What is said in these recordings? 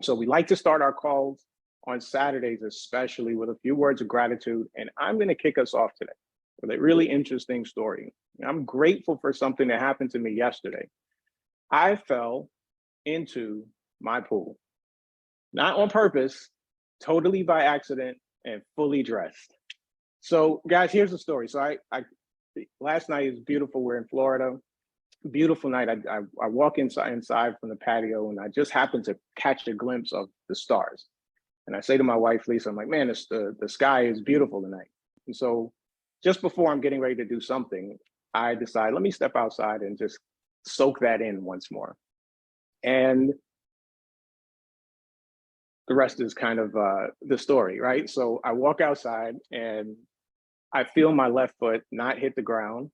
So we like to start our calls on Saturdays, especially with a few words of gratitude. And I'm going to kick us off today with a really interesting story. I'm grateful for something that happened to me yesterday. I fell into my pool, not on purpose, totally by accident and fully dressed. So guys, here's the story. So I last night is beautiful. We're in Florida. Beautiful night. I walk inside from the patio and I just happened to catch a glimpse of the stars. And I say to my wife, Lisa, I'm like, man, the sky is beautiful tonight. And so just before I'm getting ready to do something, I decide, let me step outside and just soak that in once more. And the rest is kind of the story, right? So I walk outside and I feel my left foot not hit the ground.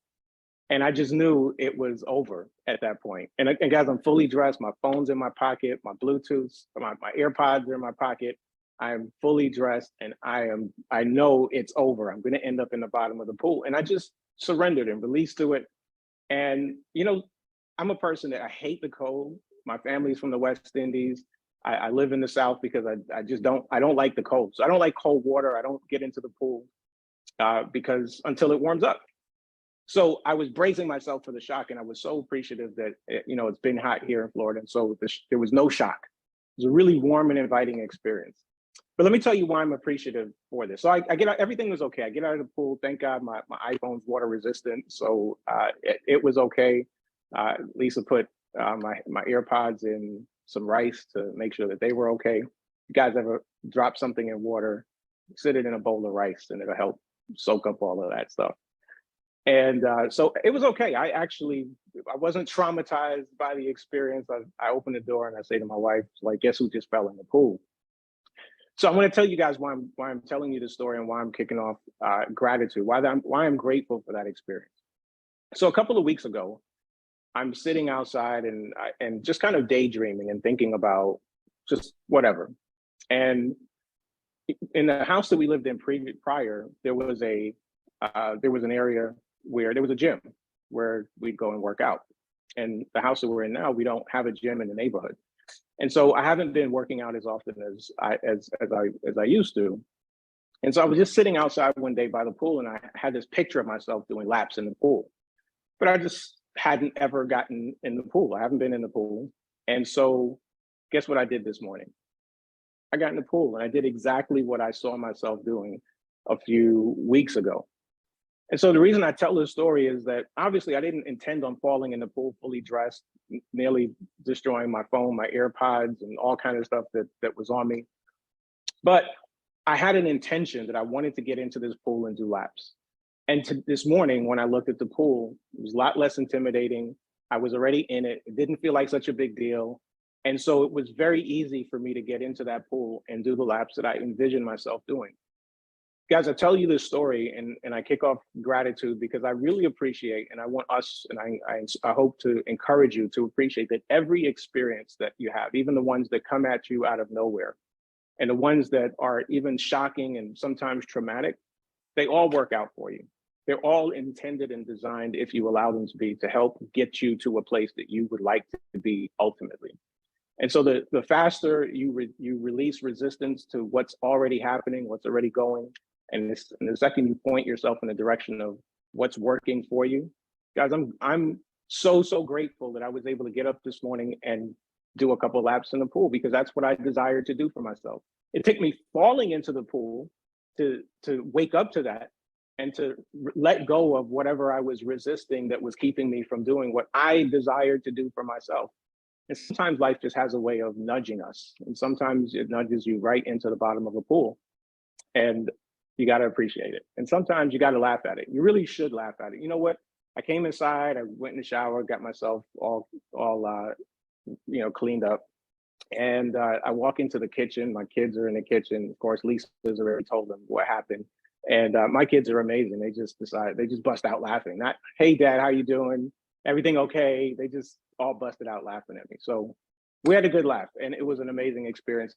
And I just knew it was over at that point. And guys, I'm fully dressed. My phone's in my pocket, my Bluetooth, my AirPods are in my pocket. I'm fully dressed and I know it's over. I'm going to end up in the bottom of the pool. And I just surrendered and released to it. And, I'm a person that I hate the cold. My family's from the West Indies. I live in the South because I don't like the cold. So I don't like cold water. I don't get into the pool because until it warms up. So I was bracing myself for the shock, and I was so appreciative that, it's been hot here in Florida. And so there was no shock. It was a really warm and inviting experience. But let me tell you why I'm appreciative for this. So I get out, everything was okay. I get out of the pool. Thank God my iPhone's water resistant. So it was okay. Lisa put my AirPods in some rice to make sure that they were okay. You guys ever drop something in water, sit it in a bowl of rice and it'll help soak up all of that stuff. And so it was okay. I wasn't traumatized by the experience. I opened the door and I say to my wife, like, guess who just fell in the pool? So I'm going to tell you guys why I'm telling you this story and why I'm kicking off gratitude, why I'm grateful for that experience. So a couple of weeks ago, I'm sitting outside and just kind of daydreaming and thinking about just whatever. And in the house that we lived in prior, there was an area where there was a gym where we'd go and work out. And the house that we're in now, we don't have a gym in the neighborhood. And so I haven't been working out as often as I used to. And so I was just sitting outside one day by the pool and I had this picture of myself doing laps in the pool. But I just hadn't ever gotten in the pool. I haven't been in the pool. And so guess what I did this morning? I got in the pool and I did exactly what I saw myself doing a few weeks ago. And so the reason I tell this story is that obviously I didn't intend on falling in the pool fully dressed, nearly destroying my phone, my AirPods, and all kinds of stuff that was on me. But I had an intention that I wanted to get into this pool and do laps. And this morning, when I looked at the pool, it was a lot less intimidating. I was already in it. It didn't feel like such a big deal. And so it was very easy for me to get into that pool and do the laps that I envisioned myself doing. Guys, I tell you this story and I kick off gratitude because I really appreciate, and I want us, and I hope to encourage you to appreciate that every experience that you have, even the ones that come at you out of nowhere, and the ones that are even shocking and sometimes traumatic, they all work out for you. They're all intended and designed, if you allow them to be, to help get you to a place that you would like to be ultimately. And so the faster you release resistance to what's already happening, what's already going, and the second you point yourself in the direction of what's working for you, guys, I'm so grateful that I was able to get up this morning and do a couple of laps in the pool because that's what I desired to do for myself. It took me falling into the pool to wake up to that and to let go of whatever I was resisting that was keeping me from doing what I desired to do for myself. And sometimes life just has a way of nudging us. And sometimes it nudges you right into the bottom of a pool. And you got to appreciate it. And sometimes you got to laugh at it. You really should laugh at it. You know what? I came inside, I went in the shower, got myself all cleaned up. And I walk into the kitchen. My kids are in the kitchen. Of course, Lisa's already told them what happened. And my kids are amazing. They just bust out laughing. Not, hey, Dad, how you doing? Everything okay? They just all busted out laughing at me. So we had a good laugh and it was an amazing experience.